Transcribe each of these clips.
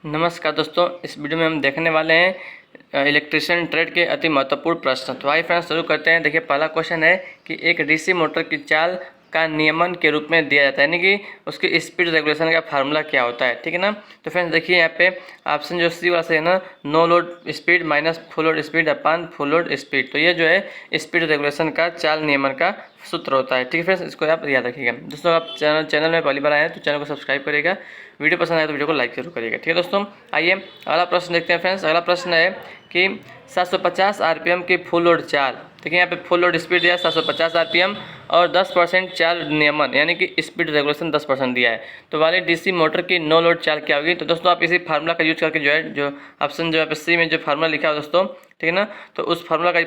नमस्कार दोस्तों, इस वीडियो में हम देखने वाले हैं इलेक्ट्रिशियन ट्रेड के अति महत्वपूर्ण प्रश्न। तो आइए फ्रेंड्स शुरू करते हैं। देखिए, पहला क्वेश्चन है कि एक डीसी मोटर की चाल का नियमन के रूप में दिया जाता है, यानी कि उसकी स्पीड रेगुलेशन का फार्मूला क्या होता है। ठीक है ना। तो फ्रेंड्स देखिए, यहाँ पे ऑप्शन जो सी वाला सही है ना, no load speed minus full load speed upon full load speed. तो ये जो है स्पीड रेगुलेशन का चाल नियमन का सूत्र होता है। ठीक है फ्रेंड्स, इसको आप याद रखिएगा। दोस्तों, आप चैनल में पहली बार आए हैं तो चैनल को सब्सक्राइब करिएगा, वीडियो पसंद आए तो वीडियो को लाइक जरूर करिएगा। ठीक है दोस्तों, आइए अगला प्रश्न देखते हैं फ्रेंड्स। अगला प्रश्न है कि 750 आरपीएम की फुल लोड चाल, देखिए यहाँ पे फुल लोड स्पीड दिया है 750 आरपीएम और 10% चाल नियमन यानी कि स्पीड रेगुलेशन 10% दिया है। तो वाली डीसी मोटर की नो लोड चाल क्या होगी। तो दोस्तों आप इसी फार्मूला का यूज करके जो है, जो ऑप्शन जो है सी में जो फार्मूला लिखा है दोस्तों, ठीक है ना, तो उस फार्मूला का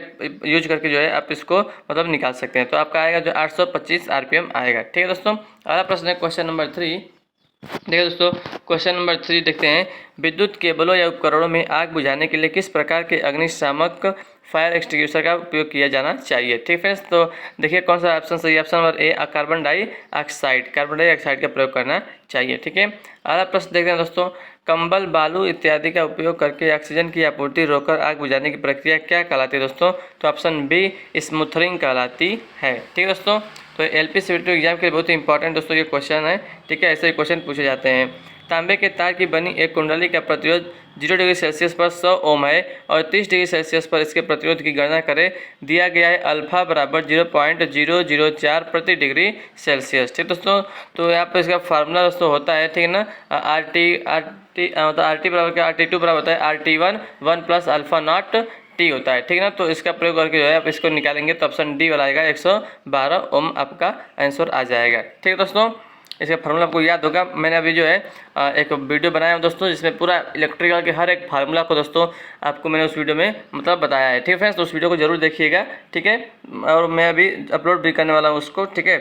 यूज करके जो है आप इसको मतलब निकाल सकते हैं। तो आपका आएगा जो 825 आरपीएम आएगा। ठीक है दोस्तों, अगला प्रश्न है क्वेश्चन नंबर 3। देखिए दोस्तों, क्वेश्चन नंबर 3 देखते हैं। विद्युत केबलों या उपकरणों में आग बुझाने के लिए किस प्रकार के अग्निशामक फायर एक्सटिंग्विशर का उपयोग किया जाना चाहिए। ठीक फ्रेंड्स, तो देखिए कौन सा ऑप्शन सही है। Option number A carbon dioxide का प्रयोग करना चाहिए। ठीक है, अगला प्रश्न देखते हैं दोस्तों। कंबल, बालू इत्यादि का उपयोग करके ऑक्सीजन की आपूर्ति रोककर आग बुझाने की प्रक्रिया क्या कहलाती है दोस्तों। तो ऑप्शन बी स्मूथरिंग कहलाती है। ठीक है दोस्तों, तो एलपीसीटी एग्जाम के लिए बहुत ही इंपॉर्टेंट दोस्तों ये क्वेश्चन है। ठीक है, ऐसे ही क्वेश्चन पूछे जाते हैं। तांबे के तार की बनी एक कुंडली का प्रतिरोध 0 डिग्री सेल्सियस पर 100 ओम है और 30 डिग्री सेल्सियस पर इसके प्रतिरोध की गणना करें। दिया गया है अल्फा बराबर 0.004 प्रति डिग्री सेल्सियस। ठीक दोस्तों, तो यहाँ पर इसका फार्मूला दोस्तों होता है, ठीक है ना, आर टी बराबर क्या, RT2 बराबर होता है RT1 1 plus alpha not T होता है। ठीक है ना, तो इसका प्रयोग करके जो है आप इसको निकालेंगे तो ऑप्शन डी वाला आएगा 112 ओम आपका आंसर आ जाएगा। ठीक है दोस्तों, इसका फार्मूला आपको याद होगा। मैंने अभी जो है एक वीडियो बनाया हूँ दोस्तों, जिसमें पूरा इलेक्ट्रिकल के हर एक फार्मूला को दोस्तों आपको मैंने उस वीडियो में मतलब बताया है। ठीक है फ्रेंड्स, तो उस वीडियो को जरूर देखिएगा। ठीक है, और मैं अभी अपलोड भी करने वाला हूँ उसको। ठीक है,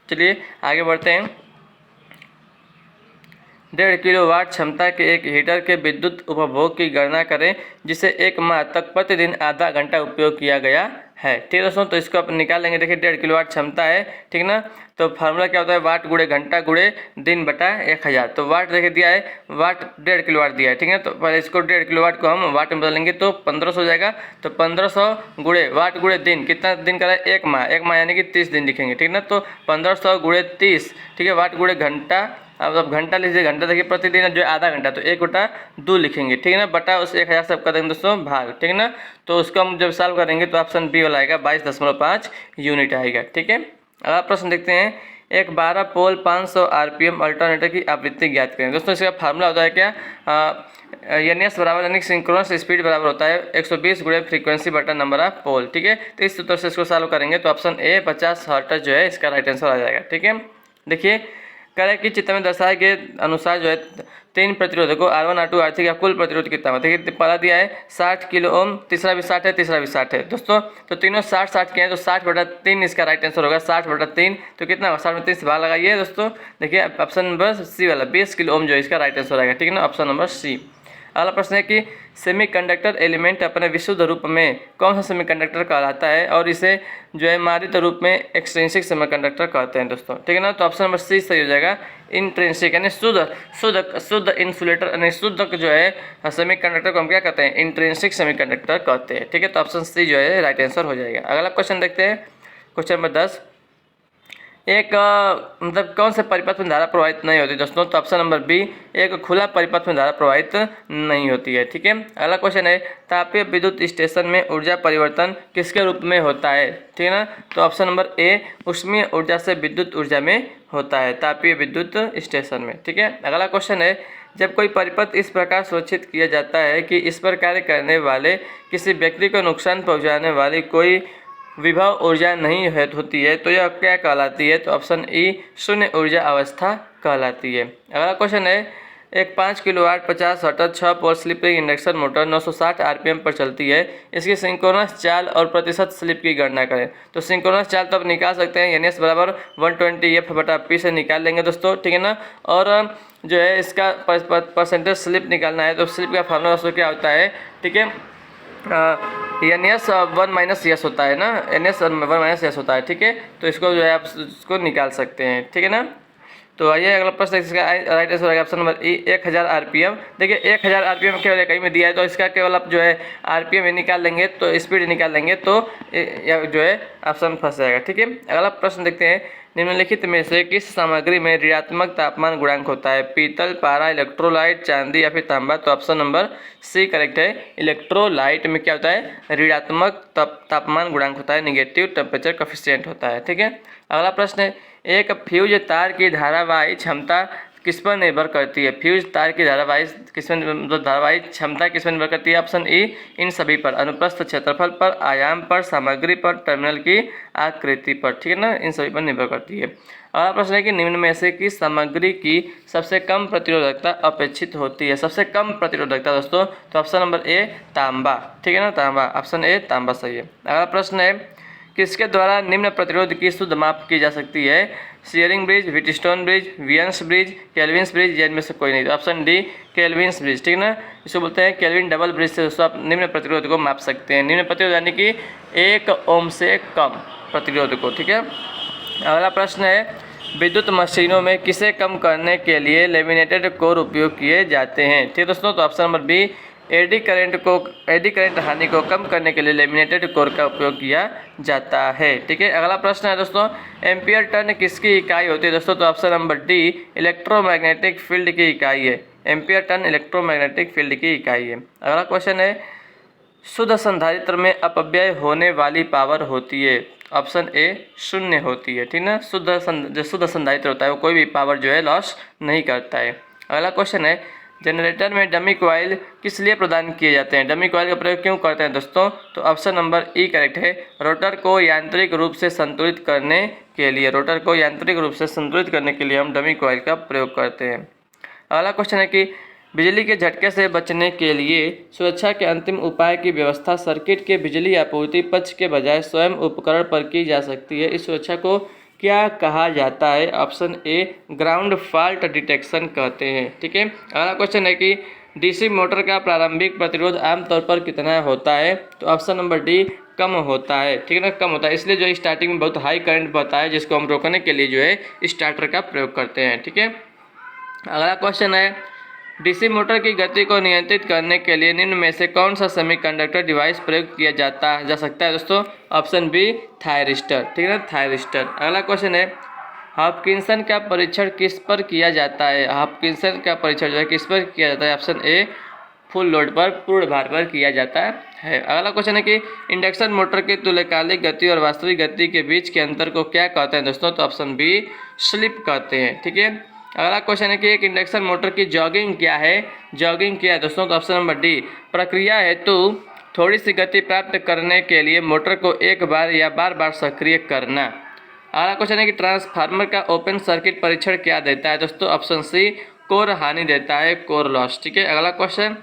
चलिए आगे बढ़ते हैं। 1.5 किलोवाट क्षमता के एक हीटर के विद्युत उपभोग की गणना करें जिसे 1 माह तक प्रतिदिन आधा घंटा उपयोग किया गया है। ठीक है दोस्तों, तो इसको आप निकाल लेंगे। देखिए 1.5 किलोवाट क्षमता है, ठीक ना, तो फार्मूला क्या होता है, वाट गुणे घंटा गुणे दिन बटा 1000। तो वाट देखिए दिया है, वाट 1.5 किलोवाट दिया है। ठीक है, तो पहले इसको 1.5 किलोवाट को हम वाट में बदलेंगे तो 1500 हो जाएगा। तो 1500 गुणे वाट गुणे दिन, कितना दिन का है, 1 माह, 1 माह यानी कि 30 दिन लिखेंगे। ठीक ना, तो 1500 गुणे 30, ठीक है, वाट गुणे घंटा, अब घंटा लीजिए, घंटा देखिए प्रतिदिन जो है आधा घंटा, तो 1 बटा 2 लिखेंगे। ठीक है ना, बटा उस 1000 से आपका देंगे दोस्तों भाग। ठीक है ना, तो उसको हम जब सॉल्व करेंगे तो ऑप्शन बी वाला आएगा 22.5 यूनिट आएगा। ठीक है, अगला प्रश्न देखते हैं। एक 12 पोल 500 आरपीएम अल्टरनेटर की आवृत्ति ज्ञात करें। दोस्तों इसका फार्मूला होता है क्या, एनएस बराबर यानी सिंक्रोनस स्पीड बराबर होता है 120 गुणे फ्रीक्वेंसी बटा नंबर ऑफ पोल। ठीक है, तो इस सूत्र से इसको सॉल्व करेंगे तो ऑप्शन ए 50 हर्ट्ज जो है इसका राइट आंसर आ जाएगा। ठीक है, देखिए करें कि चित्र में दर्शाए गए अनुसार जो है 3 प्रतिरोधकों R1 R2 R3 का कुल प्रतिरोध कितना है। देखिए पहला दिया है 60 किलो ओम, तीसरा भी 60 है, तीसरा भी 60 है दोस्तों। तो तीनों 60 के हैं, तो 60/3 इसका राइट आंसर होगा। 60/3 तो कितना होगा, 60/3 से भाग लगाइए दोस्तों। देखिए ऑप्शन नंबर सी वाला 20 किलो ओम जो है इसका राइट आंसर आएगा। ठीक है ना, ऑप्शन नंबर सी। अगला प्रश्न है कि सेमीकंडक्टर एलिमेंट अपने विशुद्ध रूप में कौन सा सेमीकंडक्टर कहलाता है और इसे जो है मारित रूप में एक्सट्रिंसिक सेमीकंडक्टर कहते हैं दोस्तों। ठीक है ना, तो ऑप्शन नंबर सी सही हो जाएगा, इंट्रिंसिक यानी शुद्ध इंसुलेटर यानी शुद्ध जो है सेमीकंडक्टर को हम क्या कहते हैं, इंट्रिंसिक सेमीकंडक्टर कहते हैं। ठीक है, तो ऑप्शन सी जो है राइट आंसर हो जाएगा। अगला क्वेश्चन देखते हैं, क्वेश्चन नंबर 10। एक मतलब कौन से परिपथ में धारा प्रवाहित नहीं होती दोस्तों। तो ऑप्शन नंबर बी एक खुला परिपथ में धारा प्रवाहित नहीं होती है। ठीक है, अगला क्वेश्चन है तापीय विद्युत स्टेशन में ऊर्जा परिवर्तन किसके रूप में होता है। ठीक है ना, तो ऑप्शन नंबर ए ऊष्मीय ऊर्जा से विद्युत ऊर्जा में होता है तापीय विद्युत स्टेशन में। ठीक है, अगला क्वेश्चन है जब कोई परिपथ इस प्रकार सुरक्षित किया जाता है कि इस पर कार्य करने वाले किसी व्यक्ति को नुकसान पहुँचाने वाली कोई विभव ऊर्जा नहीं होती है तो यह क्या कहलाती है। तो ऑप्शन ई शून्य ऊर्जा अवस्था कहलाती है। अगला क्वेश्चन है एक 5 kilowatt 50 hertz 6 pole slip ring induction motor 960 RPM पर चलती है। इसकी सिंक्रोनस चाल और प्रतिशत स्लिप की गणना करें। तो सिंक्रोनस चाल तो आप निकाल सकते हैं, एन एस बराबर 120 F/P से निकाल लेंगे दोस्तों। ठीक है ना, और जो है इसका परसेंटेज स्लिप निकालना है तो स्लिप का फार्मूला दोस्तों क्या होता है। ठीक है, एन एस 1 - यस होता है ना, एन एस 1 - यस होता है। ठीक है, तो इसको जो है आप इसको निकाल सकते हैं। ठीक है ना, तो आइए अगला प्रश्न, इसका राइट आंसर होगा ऑप्शन नंबर ई 1000 RPM। देखिए 1000 RPM केवल कहीं में दिया है, तो इसका केवल आप जो है RPM निकाल लेंगे, तो स्पीड निकाल लेंगे, तो जो है ऑप्शन फंस जाएगा। ठीक है, अगला प्रश्न देखते हैं, निम्नलिखित में से किस सामग्री में ऋणात्मक तापमान गुणांक होता है? पीतल, पारा, इलेक्ट्रोलाइट, चांदी या फिर तांबा? तो ऑप्शन नंबर सी करेक्ट है। इलेक्ट्रोलाइट में क्या होता है? ऋणात्मक तापमान गुणांक होता है, निगेटिव टेम्परेचर कोफिशिएंट होता है। ठीक है, अगला प्रश्न है, एक फ्यूज तार की धारावाही क्षमता किस पर निर्भर करती है? फ्यूज तार की धारावाही धारावाही क्षमता किस पर निर्भर करती है? ऑप्शन ई इन सभी पर, अनुप्रस्थ क्षेत्रफल पर, आयाम पर, सामग्री पर, टर्मिनल की आकृति पर। ठीक है ना, इन सभी पर निर्भर करती है। अगला प्रश्न है कि निम्न में से किस सामग्री की सबसे कम प्रतिरोधकता अपेक्षित होती है? सबसे कम प्रतिरोधकता दोस्तों, तो ऑप्शन नंबर ए तांबा। ठीक है ना, तांबा, ऑप्शन ए तांबा सही है। अगला प्रश्न है, किसके द्वारा निम्न प्रतिरोध की शुद्ध माप की जा सकती है? Schering bridge, Wheatstone bridge, Wien's bridge, Kelvin's bridge, या इनमें से कोई नहीं? तो ऑप्शन डी केल्विन्स ब्रिज। ठीक है ना, इसको बोलते हैं केल्विन डबल ब्रिज से दोस्तों आप निम्न प्रतिरोध को माप सकते हैं। निम्न प्रतिरोध यानी कि 1 ओम से कम प्रतिरोध को। ठीक है, अगला प्रश्न है, विद्युत मशीनों में किसे कम करने के लिए लेमिनेटेड कोर उपयोग किए जाते हैं? ठीक है दोस्तों, तो option number B eddy current हानि को कम करने के लिए लेमिनेटेड कोर का उपयोग किया जाता है। ठीक है, अगला प्रश्न है दोस्तों, एम्पियर टर्न किसकी इकाई होती है? दोस्तों, तो option number D electromagnetic field की इकाई है। एम्पियर टर्न इलेक्ट्रोमैग्नेटिक फील्ड की इकाई है। अगला क्वेश्चन है, शुद्ध संधारित्र में अपव्यय होने वाली पावर होती है? ऑप्शन ए 0 होती है। ठीक ना, जो शुद्ध संधारित्र होता है वो कोई भी पावर जो है लॉस नहीं करता है। अगला क्वेश्चन है, जनरेटर में डमी कॉइल किस लिए प्रदान किए जाते हैं? डमी कॉइल का प्रयोग क्यों करते हैं दोस्तों? तो ऑप्शन नंबर ई करेक्ट है, रोटर को यांत्रिक रूप से संतुलित करने के लिए। रोटर को यांत्रिक रूप से संतुलित करने के लिए हम डमी कॉइल का प्रयोग करते हैं। अगला क्वेश्चन है कि बिजली के झटके से बचने के लिए सुरक्षा के अंतिम उपाय की व्यवस्था सर्किट के बिजली आपूर्ति पक्ष के बजाय स्वयं उपकरण पर की जा सकती है। इस सुरक्षा को क्या कहा जाता है? Option A ground fault detection कहते हैं। ठीक है, अगला क्वेश्चन है कि डीसी मोटर का प्रारंभिक प्रतिरोध आमतौर पर कितना होता है? तो ऑप्शन नंबर डी कम होता है। ठीक है ना, कम होता है, इसलिए जो स्टार्टिंग में बहुत हाई करंट बहता है जिसको हम रोकने के लिए जो है स्टार्टर का प्रयोग करते हैं। ठीक है, अगला क्वेश्चन है, डीसी मोटर की गति को नियंत्रित करने के लिए निम्न में से कौन सा सेमीकंडक्टर डिवाइस प्रयोग किया जा सकता है? दोस्तों, ऑप्शन बी थायरिस्टर। ठीक है ना, थायरिस्टर। अगला क्वेश्चन है, हॉपकिंसन का परीक्षण किस पर किया जाता है? हॉपकिंसन का परीक्षण जो है किस पर किया जाता है? ऑप्शन ए फुल लोड पर, पूर्ण भार पर किया जाता है। अगला क्वेश्चन है कि इंडक्शन मोटर की तुल्यकालिक गति और वास्तविक गति के बीच के अंतर को क्या कहते हैं? दोस्तों, तो ऑप्शन बी स्लिप कहते हैं। ठीक है, अगला क्वेश्चन है कि एक इंडक्शन मोटर की जॉगिंग क्या है? जॉगिंग क्या है दोस्तों? तो ऑप्शन नंबर डी प्रक्रिया हेतु थोड़ी सी गति प्राप्त करने के लिए मोटर को एक बार या बार बार सक्रिय करना। अगला क्वेश्चन है कि ट्रांसफार्मर का ओपन सर्किट परीक्षण क्या देता है? दोस्तों, ऑप्शन सी कोर हानि देता है, कोर लॉस। ठीक है, अगला क्वेश्चन,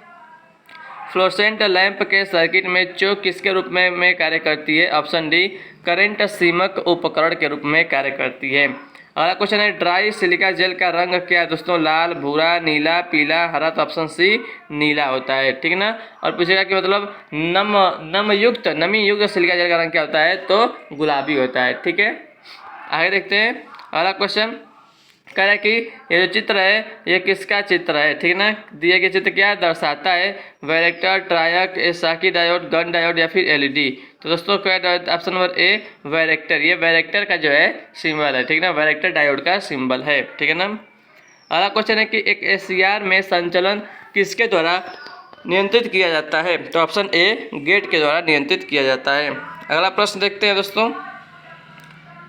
फ्लोरेसेंट लैंप के सर्किट में चोक किसके रूप में कार्य करती है? ऑप्शन डी करंट सीमक उपकरण के रूप में कार्य करती है। अगला क्वेश्चन है, ड्राई सिलिका जेल का रंग क्या है? दोस्तों, लाल, भूरा, नीला, पीला, हरा। तो ऑप्शन सी नीला होता है। ठीक है ना, और पूछेगा कि मतलब नमी युक्त सिलिका जेल का रंग क्या होता है? तो गुलाबी होता है। ठीक है, आगे देखते हैं। अगला क्वेश्चन कह रहा है कि ये जो चित्र है ये किसका चित्र है? ठीक है ना, दिए गए चित्र क्या दर्शाता है? वैरेक्टर, ट्रायक, साकी डायोड, गन डायोड या फिर एलईडी? तो दोस्तों ऑप्शन नंबर ए वैरेक्टर, ये वैरेक्टर का जो है सिंबल है। ठीक है ना, वैरेक्टर डायोड का सिंबल है। ठीक है ना, अगला क्वेश्चन है कि एक एसीआर में संचालन किसके द्वारा नियंत्रित किया जाता है? तो ऑप्शन ए गेट के द्वारा नियंत्रित किया जाता है। अगला प्रश्न देखते हैं दोस्तों,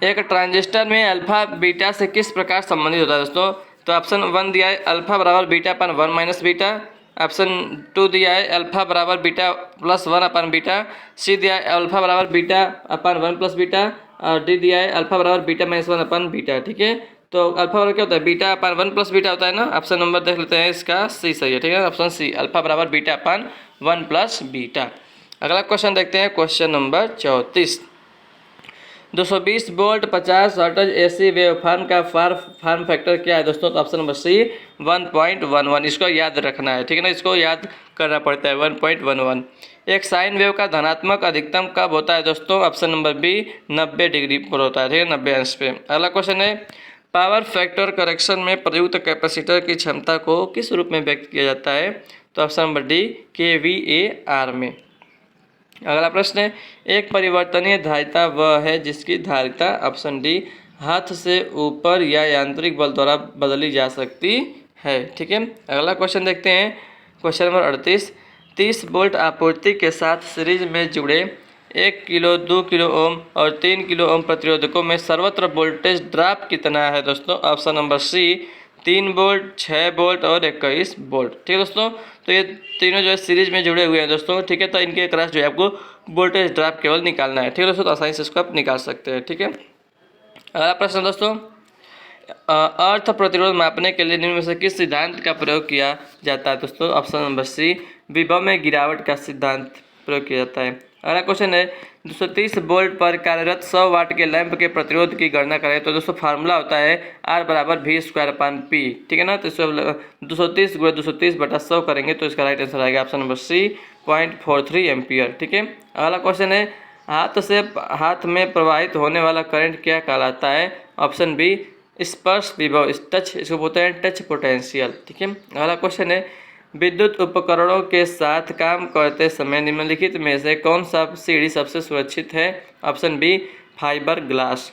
एक ट्रांजिस्टर में अल्फा बीटा से किस प्रकार संबंधित होता है? दोस्तों, तो ऑप्शन 1 दिया है अल्फा बराबर beta upon 1 minus beta. Option 2 दिया है अल्फा बराबर बीटा प्लस 1 अपन बीटा। सी दिया है अल्फा बराबर बीटा अपन 1 प्लस बीटा। और डी दिया है अल्फा बराबर बीटा माइनस 1 अपन बीटा। ठीक है, तो अल्फा बराबर क्या होता है? बीटा अपन 1 प्लस बीटा होता है ना। ऑप्शन नंबर देख लेते हैं, इसका सी सही है। ठीक है, ऑप्शन सी अल्फा बराबर बीटा अपन 1 प्लस बीटा। अगला क्वेश्चन देखते हैं, question number 34, 220 volt 50 hertz AC waveform का फॉर्म फैक्टर क्या है? दोस्तों, तो ऑप्शन नंबर सी 1.11। इसको याद रखना है। ठीक है ना, इसको याद करना पड़ता है 1.11। एक साइन वेव का धनात्मक अधिकतम कब होता है? दोस्तों, ऑप्शन नंबर बी 90 डिग्री पर होता है। ठीक है, 90 अंश पे। अगला क्वेश्चन है, पावर फैक्टर करेक्शन में प्रयुक्त कैपेसिटर की क्षमता को किस रूप में व्यक्त किया जाता है? तो ऑप्शन नंबर डी kVAR में। अगला प्रश्न है, एक परिवर्तनीय धारिता वह है जिसकी धारिता ऑप्शन डी हाथ से ऊपर या यांत्रिक बल द्वारा बदली जा सकती है। ठीक है, अगला क्वेश्चन देखते हैं। क्वेश्चन नंबर 38, 30 वोल्ट आपूर्ति के साथ सीरीज में जुड़े 1 किलो 2 किलो ओम और 3 किलो ओम प्रतिरोधकों में सर्वत्र वोल्टेज ड्रॉप कितना है दोस्तों? Option number C 3 volt, 6 volt और 21 वोल्ट। ठीक है दोस्तों, तो ये तीनों जो है सीरीज में जुड़े हुए हैं दोस्तों। ठीक है, तो इनके क्रॉस जो है आपको वोल्टेज ड्रॉप केवल निकालना है। ठीक है दोस्तों, तो आसानी से इसको आप निकाल सकते हैं। ठीक है, अगला प्रश्न दोस्तों, अर्थ प्रतिरोध मापने के लिए निम्न में से किस सिद्धांत का प्रयोग किया जाता है दोस्तों? ऑप्शन नंबर सी विभव में गिरावट का सिद्धांत प्रयोग किया जाता है। अगला क्वेश्चन है, 230 वोल्ट पर कार्यरत 100 वाट के लैंप के प्रतिरोध की गणना करें। तो दोस्तों फार्मूला होता है R बराबर V²/P। ठीक है ना, तो इसको 230 × 230/100 करेंगे तो इसका राइट आंसर आएगा ऑप्शन नंबर सी 0.43 एम्पियर। ठीक है, अगला क्वेश्चन है, हाथ में प्रवाहित होने वाला करंट क्या कहलाता है? ऑप्शन बी स्पर्श विभव, टच, इसको बोलते हैं टच पोटेंशियल। ठीक है, अगला क्वेश्चन है, विद्युत उपकरणों के साथ काम करते समय निम्नलिखित में से कौन सा सीढ़ी सबसे सुरक्षित है? Option B fibre glass.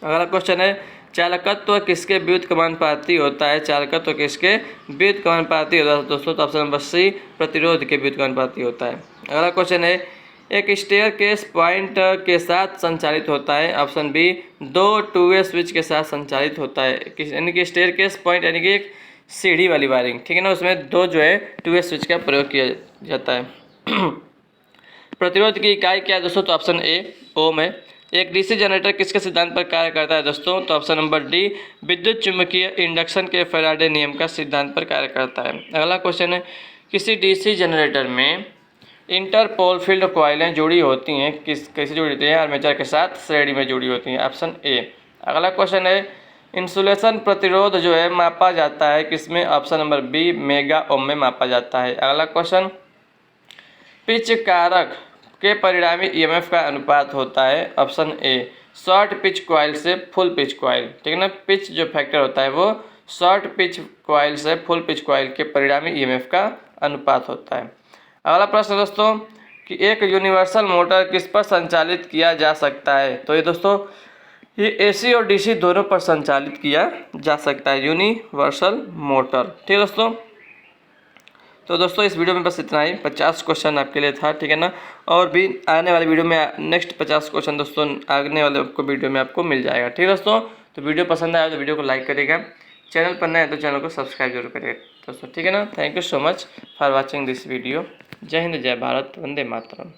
अगला क्वेश्चन है, चालकत्व किसके व्युत्क्रमानुपाती होता है? चालकत्व किसके व्युत्क्रमानुपाती होता है दोस्तों? तो ऑप्शन नंबर सी प्रतिरोध के व्युत्क्रमानुपाती होता है। अगला क्वेश्चन है, एक स्टेयर केस पॉइंट के साथ संचालित होता है। ऑप्शन बी 2 2-वे स्विच के साथ संचालित होता है। यानी कि स्टेयर केस पॉइंट यानी कि एक सीढ़ी वाली वायरिंग। ठीक है ना, उसमें 2 जो है 2-वे स्विच का प्रयोग किया जाता है। प्रतिरोध की इकाई क्या है दोस्तों? तो ऑप्शन ए ओम है। एक डीसी जनरेटर किसके सिद्धांत पर कार्य करता है दोस्तों? तो ऑप्शन नंबर डी विद्युत चुम्बकीय इंडक्शन के फैराडे नियम का सिद्धांत पर कार्य करता है। अगला क्वेश्चन है, किसी डीसी जनरेटर में इंटरपोल फील्ड कॉइलें जुड़ी होती हैं, कैसे जुड़ी होती हैं? आर्मेचर के साथ श्रेणी में जुड़ी होती हैं। Option A. अगला क्वेश्चन है, इंसुलेशन प्रतिरोध जो है मापा जाता है किसमें? Option number B mega ohm में मापा जाता है। अगला क्वेश्चन, पिच कारक के परिणामी ईएमएफ का अनुपात होता है। Option A short pitch coil से फुल पिच कॉइल। ठीक है ना, पिच जो फैक्टर होता है वो शॉर्ट पिच कॉइल से फुल पिच कॉइल के परिणामी ईएमएफ का अनुपात होता है। अगला प्रश्न दोस्तों, कि एक यूनिवर्सल मोटर किस पर संचालित किया जा सकता है? तो ये दोस्तों ये एसी और डीसी दोनों पर संचालित किया जा सकता है यूनिवर्सल मोटर। ठीक है दोस्तों, तो दोस्तों इस वीडियो में बस इतना ही। 50 क्वेश्चन आपके लिए था। ठीक है ना, और भी आने वाले वीडियो में नेक्स्ट 50 क्वेश्चन दोस्तों आने वाले वीडियो में आपको मिल जाएगा। ठीक है दोस्तों, तो वीडियो पसंद आया तो वीडियो को लाइक करिएगा, चैनल पर नए हैं तो चैनल को सब्सक्राइब जरूर करिएगा दोस्तों। ठीक है ना, thank you so much for watching this video. जय हिंद, जय भारत, वंदे मातरम।